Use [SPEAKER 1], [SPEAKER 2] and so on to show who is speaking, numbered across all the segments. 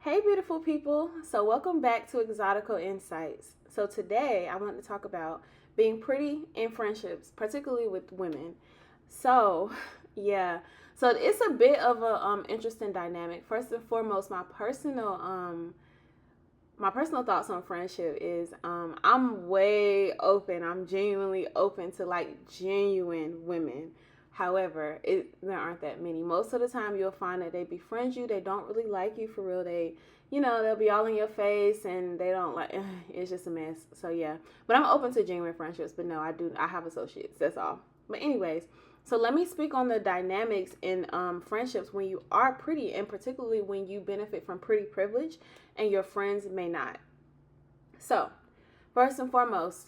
[SPEAKER 1] Hey, beautiful people. So, welcome back to Exotical Insights. So, today I want to talk about being pretty in friendships, particularly with women. So, yeah. So, it's a bit of a interesting dynamic. First and foremost, my personal thoughts on friendship is I'm way open. I'm genuinely open to like genuine women. However, there aren't that many. Most of the time, you'll find that they befriend you. They don't really like you for real. They'll be all in your face and they don't like. It's just a mess. So yeah, but I'm open to genuine friendships. But no, I have associates. That's all. But anyways, so let me speak on the dynamics in friendships when you are pretty, and particularly when you benefit from pretty privilege and your friends may not. So, first and foremost,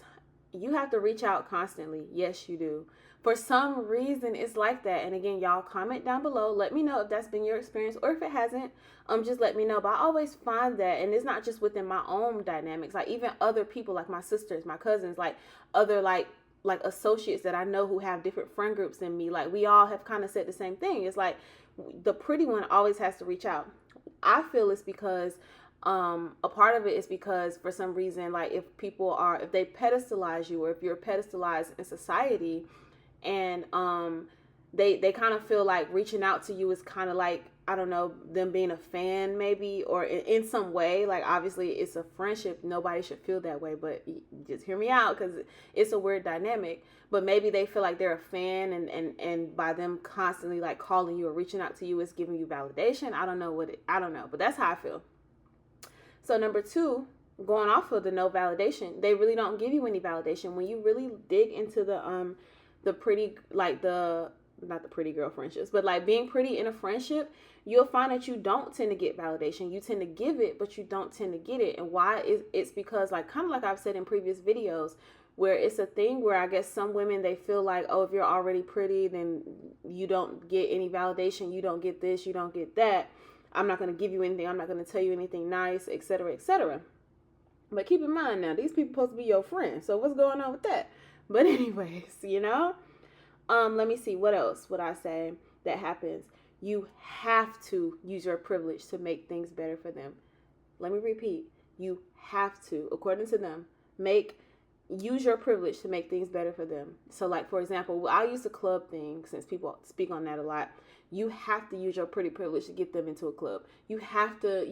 [SPEAKER 1] you have to reach out constantly. Yes, you do. For some reason, it's like that. And again, y'all comment down below. Let me know if that's been your experience or if it hasn't. Just let me know. But I always find that, and it's not just within my own dynamics. Like even other people, like my sisters, my cousins, like other like associates that I know who have different friend groups than me. Like we all have kind of said the same thing. It's like the pretty one always has to reach out. I feel it's because a part of it is because for some reason, like if they pedestalize you or if you're pedestalized in society, and they kind of feel like reaching out to you is kind of like, I don't know, them being a fan maybe, or in some way. Like obviously it's a friendship, nobody should feel that way, but just hear me out because it's a weird dynamic. But maybe they feel like they're a fan, and by them constantly like calling you or reaching out to you is giving you validation. I don't know, but that's how I feel. So number two, going off of the no validation, they really don't give you any validation. When you really dig into the pretty, like the not the pretty girl friendships, but like being pretty in a friendship, you'll find that you don't tend to get validation. You tend to give it, but you don't tend to get it. And why is it's because like kind of like I've said in previous videos, where it's a thing where I guess some women they feel like, oh, if you're already pretty, then you don't get any validation, you don't get this, you don't get that. I'm not going to give you anything. I'm not going to tell you anything nice, etc., etc. But keep in mind now, these people supposed to be your friends. So what's going on with that? But anyways, let me see what else would I say that happens. You have to use your privilege to make things better for them. Let me repeat. You have to, according to them, use your privilege to make things better for them. So like for example, I'll use the club thing since people speak on that a lot. You have to use your pretty privilege to get them into a club. You have to,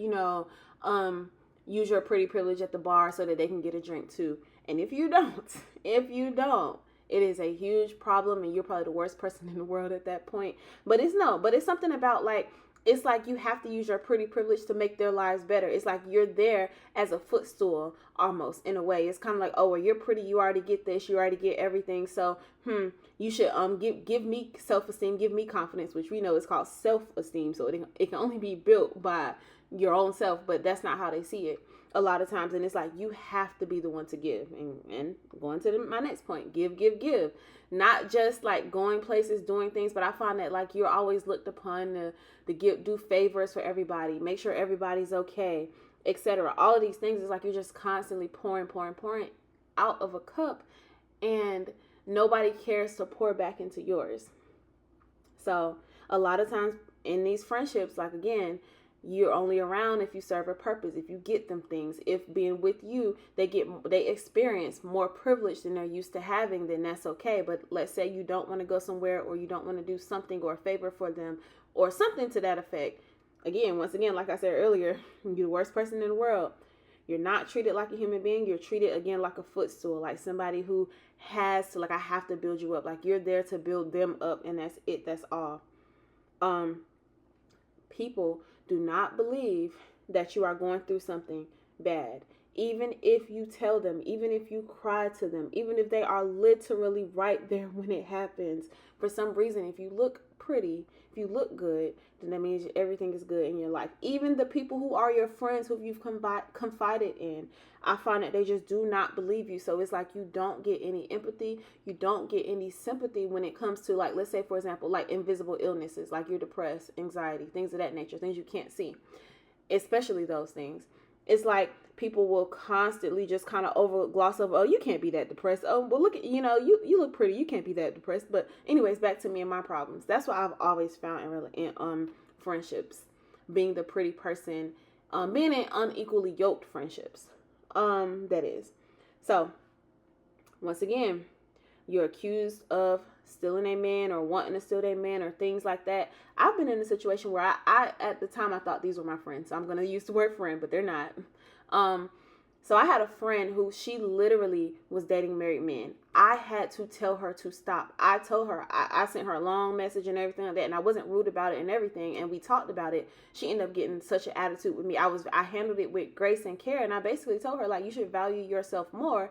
[SPEAKER 1] use your pretty privilege at the bar so that they can get a drink too. And if you don't, it is a huge problem and you're probably the worst person in the world at that point. But it's something about like, it's like you have to use your pretty privilege to make their lives better. It's like you're there as a footstool almost in a way. It's kind of like, oh, well, you're pretty. You already get this. You already get everything. So, you should give me self-esteem, give me confidence, which we know is called self-esteem. So it can only be built by your own self, but that's not how they see it a lot of times. And it's like you have to be the one to give. And going to my next point, give. Not just like going places, doing things, but I find that like you're always looked upon to do favors for everybody, make sure everybody's okay, etc. All of these things is like you're just constantly pouring out of a cup, and nobody cares to pour back into yours. So a lot of times in these friendships, like again, you're only around if you serve a purpose, if you get them things, if being with you they experience more privilege than they're used to having, then that's okay. But let's say you don't want to go somewhere, or you don't want to do something or a favor for them or something to that effect. Once again, like I said earlier, you're the worst person in the world. You're not treated like a human being. You're treated again like a footstool, like somebody who has to, like, I have to build you up. Like you're there to build them up, and that's it. That's all. People do not believe that you are going through something bad. Even if you tell them, even if you cry to them, even if they are literally right there when it happens, for some reason, if you look pretty, if you look good, then that means everything is good in your life. Even the people who are your friends, who you've confided in, I find that they just do not believe you. So it's like you don't get any empathy. You don't get any sympathy when it comes to, like, let's say, for example, like invisible illnesses, like you're depressed, anxiety, things of that nature, things you can't see, especially those things. It's like people will constantly just kind of gloss over, oh, you can't be that depressed. Oh, well, look at, you look pretty. You can't be that depressed. But anyways, back to me and my problems. That's what I've always found in friendships, being the pretty person being in unequally yoked friendships. That is. So, once again, you're accused of stealing a man or wanting to steal a man or things like that. I've been in a situation where I at the time I thought these were my friends. So I'm gonna use the word friend, but they're not. So I had a friend who she literally was dating married men. I had to tell her to stop. I told her, I sent her a long message and everything like that, and I wasn't rude about it and everything, and we talked about it. She ended up getting such an attitude with me. I handled it with grace and care, and I basically told her, like, you should value yourself more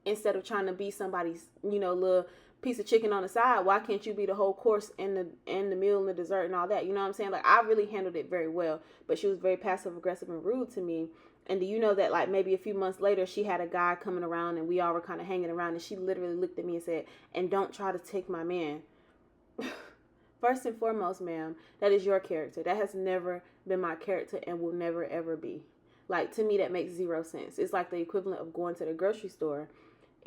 [SPEAKER 1] instead of trying to be somebody's, little piece of chicken on the side. Why can't you be the whole course and the meal and the dessert and all that? You know what I'm saying? Like, I really handled it very well, but she was very passive aggressive and rude to me. And do you know that, like, maybe a few months later, she had a guy coming around and we all were kind of hanging around, and she literally looked at me and said, "And don't try to take my man." First and foremost, ma'am, that is your character. That has never been my character and will never, ever be. Like, to me, that makes zero sense. It's like the equivalent of going to the grocery store,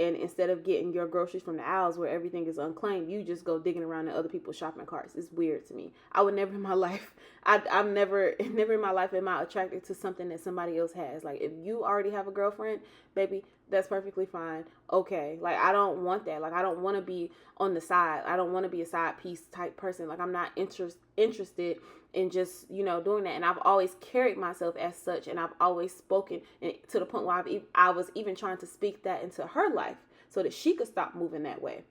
[SPEAKER 1] and instead of getting your groceries from the aisles where everything is unclaimed, you just go digging around in other people's shopping carts. It's weird to me. I would never in my life, I'm never in my life am I attracted to something that somebody else has. Like, if you already have a girlfriend, baby, that's perfectly fine. Okay. Like, I don't want that. Like, I don't want to be on the side. I don't want to be a side piece type person. Like, I'm not interested in just, doing that. And I've always carried myself as such, and I've always spoken, and to the point where I was even trying to speak that into her life so that she could stop moving that way.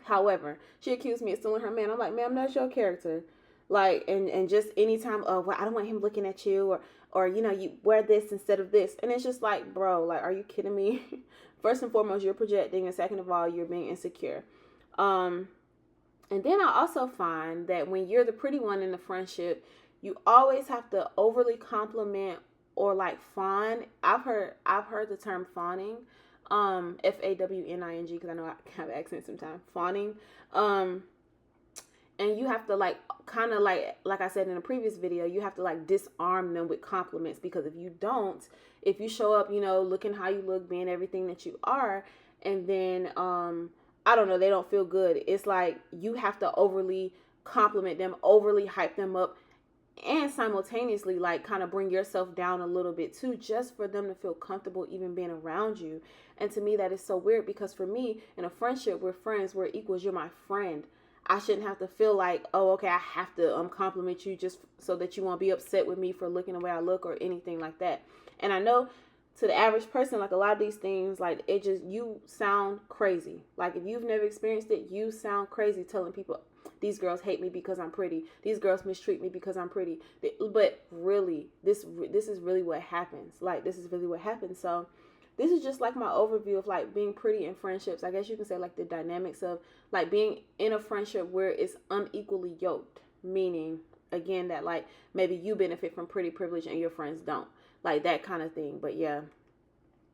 [SPEAKER 1] However, she accused me of stealing her man. I'm like, ma'am, that's your character. Like, and just anytime, well, I don't want him looking at you, or you wear this instead of this. And it's just like, bro, like, are you kidding me? First and foremost, you're projecting, and second of all, you're being insecure. And then I also find that when you're the pretty one in the friendship, you always have to overly compliment or like fawn. I've heard the term fawning, FAWNING, because I know I have accent sometimes. Fawning, and you have to like kind of like I said in a previous video, you have to like disarm them with compliments, because if you don't, if you show up, looking how you look, being everything that you are, and then I don't know, they don't feel good. It's like you have to overly compliment them, overly hype them up, and simultaneously like kind of bring yourself down a little bit too, just for them to feel comfortable even being around you. And to me, that is so weird, because for me, in a friendship, we're friends, we're equals, you're my friend. I shouldn't have to feel like, oh, okay, I have to compliment you just so that you won't be upset with me for looking the way I look or anything like that. And I know to the average person, like, a lot of these things, like, you sound crazy. Like, if you've never experienced it, you sound crazy telling people, these girls hate me because I'm pretty. These girls mistreat me because I'm pretty. But really, this is really what happens. Like, this is really what happens. So this is just like my overview of like being pretty in friendships. I guess you can say like the dynamics of like being in a friendship where it's unequally yoked. Meaning, again, that like maybe you benefit from pretty privilege and your friends don't. Like that kind of thing. But yeah,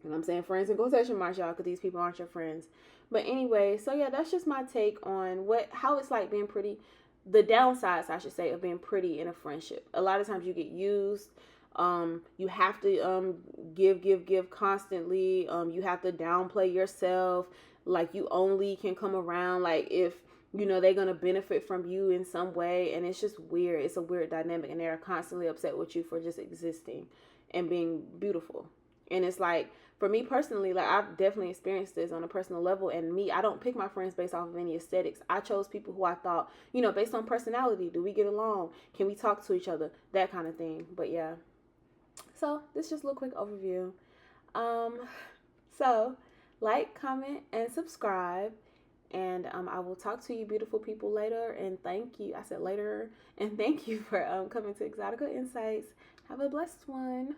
[SPEAKER 1] and I'm saying friends in quotation marks, y'all, because these people aren't your friends. But anyway, so yeah, that's just my take on how it's like being pretty. The downsides, I should say, of being pretty in a friendship. A lot of times you get used. You have to give constantly. You have to downplay yourself. Like, you only can come around like if they're gonna benefit from you in some way, and it's just weird. It's a weird dynamic, and they're constantly upset with you for just existing and being beautiful. And it's like, for me personally, like, I've definitely experienced this on a personal level. And me, I don't pick my friends based off of any aesthetics. I chose people who I thought, based on personality, do we get along? Can we talk to each other? That kind of thing. But yeah. So this is just a little quick overview. So like, comment, and subscribe. And I will talk to you beautiful people later. And thank you. I said later. And thank you for coming to Exotica Insights. Have a blessed one.